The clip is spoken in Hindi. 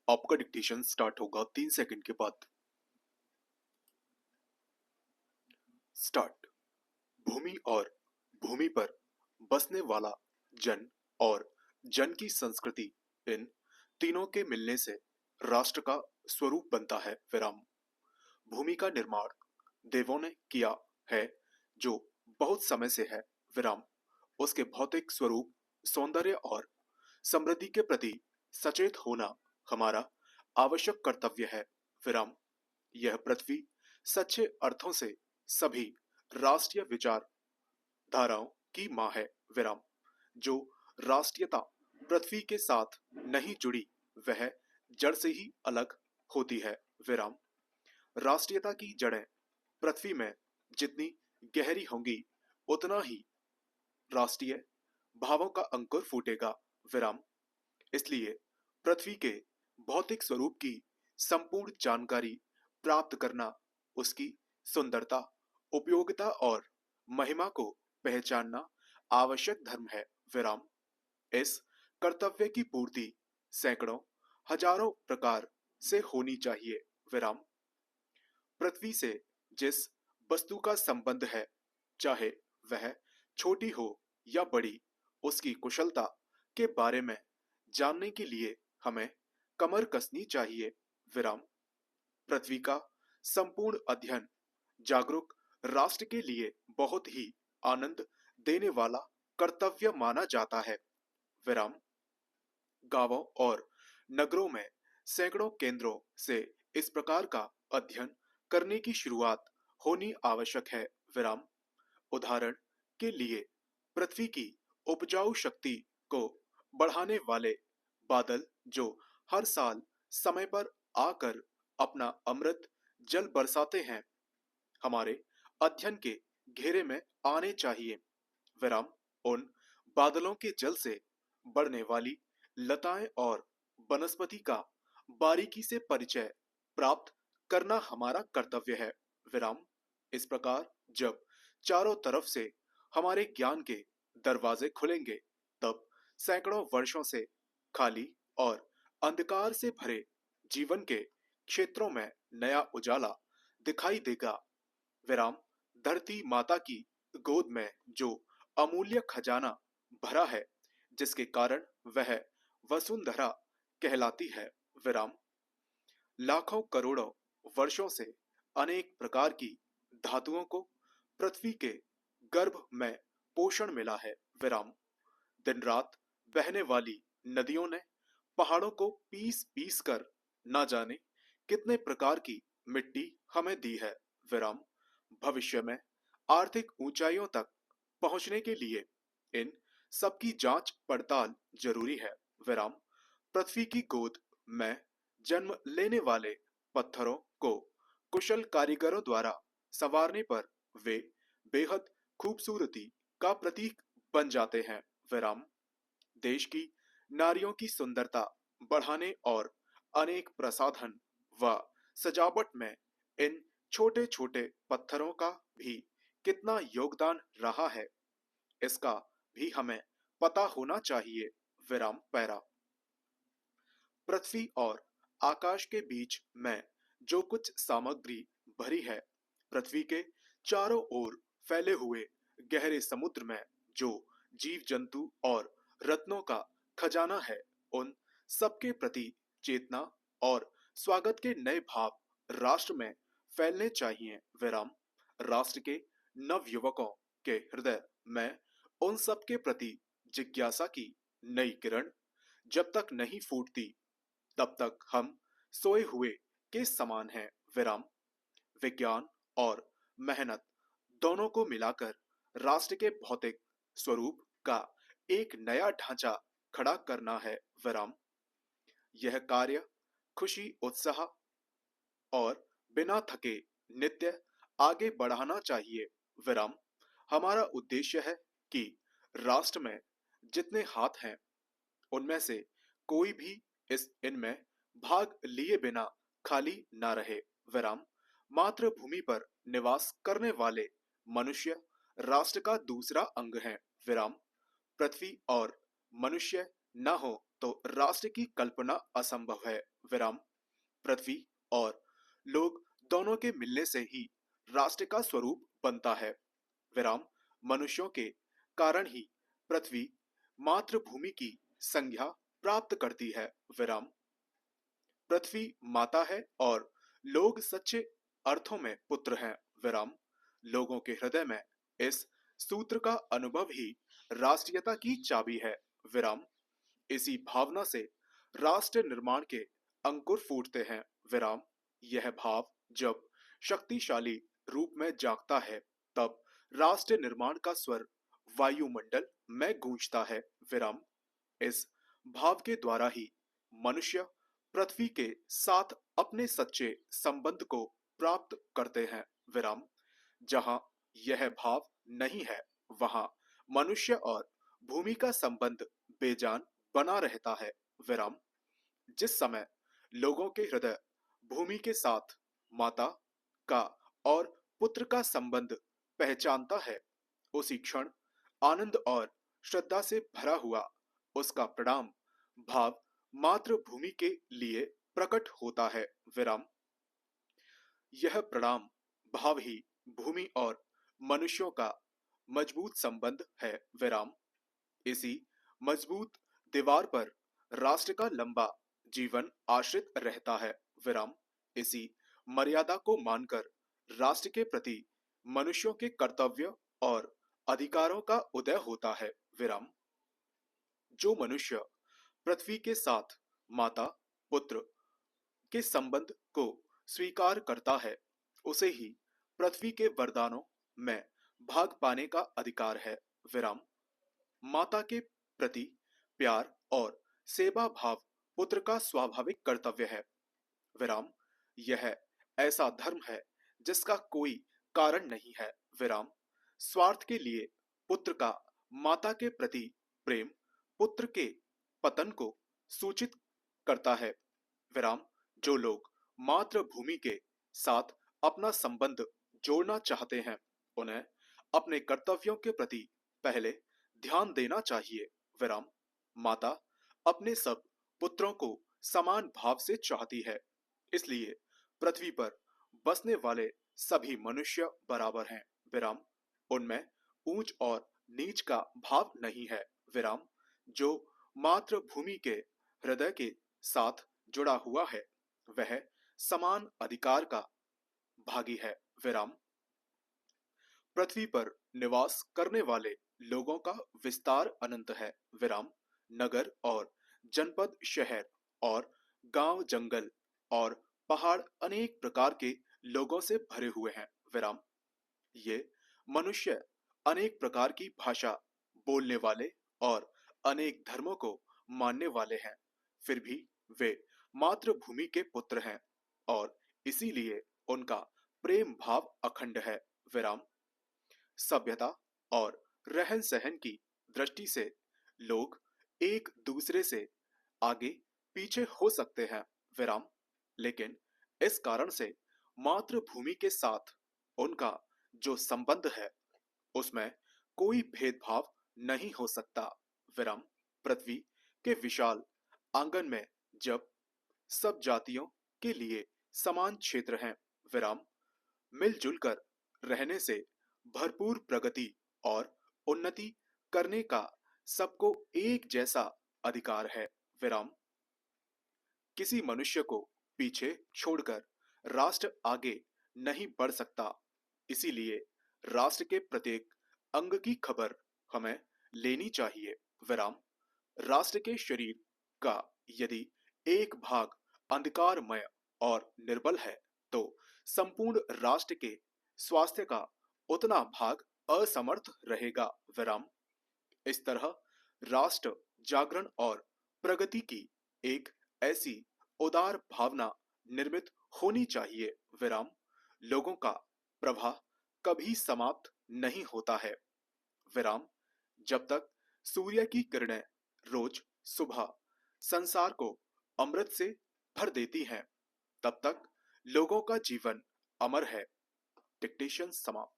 आपका डिक्टेशन स्टार्ट होगा 3 सेकंड के बाद। स्टार्ट। भूमि और भूमि पर बसने वाला जन और जन की संस्कृति, इन तीनों के मिलने से राष्ट्र का स्वरूप बनता है। विराम। भूमि का निर्माण देवों ने किया है, जो बहुत समय से है। विराम। उसके भौतिक स्वरूप, सौंदर्य और समृद्धि के प्रति सचेत होना हमारा आवश्यक कर्तव्य है। विराम। यह पृथ्वी सच्चे अर्थों से सभी राष्ट्रीय विचार धाराओं की मां है। विराम। जो राष्ट्रीयता पृथ्वी के साथ नहीं जुड़ी, वह जड़ से ही अलग होती है। विराम। राष्ट्रीयता की जड़ें पृथ्वी में जितनी गहरी होंगी, उतना ही राष्ट्रीय भावों का अंकुर फूटेगा। विराम। इसलिए पृथ्वी के भौतिक स्वरूप की संपूर्ण जानकारी प्राप्त करना, उसकी सुंदरता, उपयोगिता और महिमा को पहचानना आवश्यक धर्म है। विराम। इस कर्तव्य की पूर्ति सैकड़ों हजारों प्रकार से होनी चाहिए। विराम। पृथ्वी से जिस वस्तु का संबंध है, चाहे वह छोटी हो या बड़ी, उसकी कुशलता के बारे में जानने के लिए हमें कमर कसनी चाहिए। विराम। पृथ्वी का संपूर्ण अध्ययन जागरूक राष्ट्र के लिए बहुत ही आनंद देने वाला कर्तव्य माना जाता है। विराम। गांवों और नगरों में सैकड़ों केंद्रों से इस प्रकार का अध्ययन करने की शुरुआत होनी आवश्यक है। विराम। उदाहरण के लिए, पृथ्वी की उपजाऊ शक्ति को बढ़ाने वाले बादल, जो हर साल समय पर आकर अपना अमृत जल बरसाते हैं, हमारे अध्ययन के घेरे में आने चाहिए। विराम। उन बादलों के जल से बढ़ने वाली लताएं और वनस्पति का बारीकी से परिचय प्राप्त करना हमारा कर्तव्य है। विराम। इस प्रकार जब चारों तरफ से हमारे ज्ञान के दरवाजे खुलेंगे, तब सैकड़ों वर्षों से खाली और अंधकार से भरे जीवन के क्षेत्रों में नया उजाला दिखाई देगा। विराम। धरती माता की गोद में जो अमूल्य खजाना भरा है, जिसके कारण वह वसुंधरा कहलाती है। विराम। लाखों करोड़ों वर्षों से अनेक प्रकार की धातुओं को पृथ्वी के गर्भ में पोषण मिला है। विराम। दिन रात बहने वाली नदियों ने पहाड़ों को पीस पीस कर ना जाने कितने प्रकार की मिट्टी हमें दी है। विराम। भविष्य में आर्थिक ऊंचाइयों तक पहुंचने के लिए इन सबकी जांच पड़ताल जरूरी है। विराम। पृथ्वी की गोद में जन्म लेने वाले पत्थरों को कुशल कारीगरों द्वारा संवारने पर वे बेहद खूबसूरती का प्रतीक बन जाते हैं। विराम। देश की नारियों की सुंदरता बढ़ाने और अनेक प्रसाधन व सजावट में इन छोटे छोटे पत्थरों का भी कितना योगदान रहा है, इसका भी हमें पता होना चाहिए। विराम। पैरा। पृथ्वी और आकाश के बीच में जो कुछ सामग्री भरी है, पृथ्वी के चारों ओर फैले हुए गहरे समुद्र में जो जीव जंतु और रत्नों का खजाना है, उन सबके प्रति चेतना और स्वागत के नए भाव राष्ट्र में फैलने चाहिए। विराम। राष्ट्र के नव युवकों के हृदय में उन सब के प्रति जिज्ञासा की नई किरण जब तक नहीं फूटती, तब तक हम सोए हुए के समान हैं। विराम। विज्ञान और मेहनत दोनों को मिलाकर राष्ट्र के भौतिक स्वरूप का एक नया ढांचा खड़ा करना है। विराम। यह कार्य खुशी, उत्साह और बिना थके नित्य आगे बढ़ाना चाहिए। विराम। हमारा उद्देश्य है कि राष्ट्र में जितने हाथ हैं, उनमें से कोई भी इनमें भाग लिए बिना खाली ना रहे। विराम। मातृभूमि पर निवास करने वाले मनुष्य राष्ट्र का दूसरा अंग है। विराम। पृथ्वी और मनुष्य न हो तो राष्ट्र की कल्पना असंभव है। विराम। पृथ्वी और लोग दोनों के मिलने से ही राष्ट्र का स्वरूप बनता है। विराम। मनुष्यों के कारण ही पृथ्वी मातृभूमि की संज्ञा प्राप्त करती है। विराम। पृथ्वी माता है और लोग सच्चे अर्थों में पुत्र हैं। विराम। लोगों के हृदय में इस सूत्र का अनुभव ही राष्ट्रीयता की चाबी है। विराम। इसी भावना से राष्ट्र निर्माण के अंकुर फूटते हैं। विराम। यह भाव जब शक्तिशाली रूप में जागता है तब राष्ट्र निर्माण का स्वर वायुमंडल में गूंजता है। विराम। इस भाव के द्वारा ही मनुष्य पृथ्वी के साथ अपने सच्चे संबंध को प्राप्त करते हैं। विराम। जहां यह भाव नहीं है वहां मनुष्य और भूमि का संबंध बेजान बना रहता है। विराम। जिस समय लोगों के हृदय भूमि के साथ माता का और पुत्र का संबंध पहचानता है उसी क्षण आनंद और श्रद्धा से भरा हुआ उसका प्रणाम भाव मातृभूमि के लिए प्रकट होता है। विराम। यह प्रणाम भाव ही भूमि और मनुष्यों का मजबूत संबंध है। विराम। इसी मजबूत दीवार पर राष्ट्र का लंबा जीवन आश्रित रहता है। विराम। इसी मर्यादा को मानकर राष्ट्र के प्रति मनुष्यों के कर्तव्य और अधिकारों का उदय होता है। विराम। जो मनुष्य पृथ्वी के साथ माता पुत्र के संबंध को स्वीकार करता है उसे ही पृथ्वी के वरदानों में भाग पाने का अधिकार है। विराम। माता के प्रति प्यार और सेवा भाव पुत्र का स्वाभाविक कर्तव्य है। विराम। यह ऐसा धर्म है जिसका कोई कारण नहीं है। विराम। स्वार्थ के लिए पुत्र का माता के प्रति प्रेम पुत्र के पतन को सूचित करता है। विराम। जो लोग मातृभूमि के साथ अपना संबंध जोड़ना चाहते हैं उन्हें अपने कर्तव्यों के प्रति पहले ध्यान देना चाहिए। विराम। माता अपने सब पुत्रों को समान भाव से चाहती है इसलिए पृथ्वी पर बसने वाले सभी मनुष्य बराबर हैं। विराम। उनमें ऊंच और नीच का भाव नहीं है। विराम। जो मातृभूमि के हृदय के साथ जुड़ा हुआ है वह समान अधिकार का भागी है। विराम। पृथ्वी पर निवास करने वाले लोगों का विस्तार अनंत है। विराम। नगर और जनपद शहर और गांव जंगल और पहाड़ अनेक प्रकार के लोगों से भरे हुए हैं। विराम। ये मनुष्य अनेक प्रकार की भाषा बोलने वाले और अनेक धर्मों को मानने वाले हैं फिर भी वे मातृभूमि के पुत्र हैं और इसीलिए उनका प्रेम भाव अखंड है। विराम। सभ्यता और रहन सहन की दृष्टि से लोग एक दूसरे से आगे पीछे हो सकते हैं। विराम। लेकिन इस कारण से मातृभूमि के साथ उनका जो संबंध है उसमें कोई भेदभाव नहीं हो सकता। विराम। पृथ्वी के विशाल आंगन में जब सब जातियों के लिए समान क्षेत्र हैं। विराम। मिलजुल कर रहने से भरपूर प्रगति और उन्नति करने का सबको एक जैसा अधिकार है। विराम। किसी मनुष्य को पीछे छोड़कर राष्ट्र आगे नहीं बढ़ सकता इसीलिए राष्ट्र के प्रत्येक अंग की खबर हमें लेनी चाहिए। विराम। राष्ट्र के शरीर का यदि एक भाग अंधकारमय और निर्बल है तो संपूर्ण राष्ट्र के स्वास्थ्य का उतना भाग असमर्थ रहेगा। विराम। इस तरह राष्ट्र जागरण और प्रगति की एक ऐसी उदार भावना निर्मित होनी चाहिए। विराम। लोगों का प्रवाह कभी समाप्त नहीं होता है। विराम। जब तक सूर्य की किरणें रोज सुबह संसार को अमृत से भर देती हैं तब तक लोगों का जीवन अमर है। डिक्टेशन समाप्त।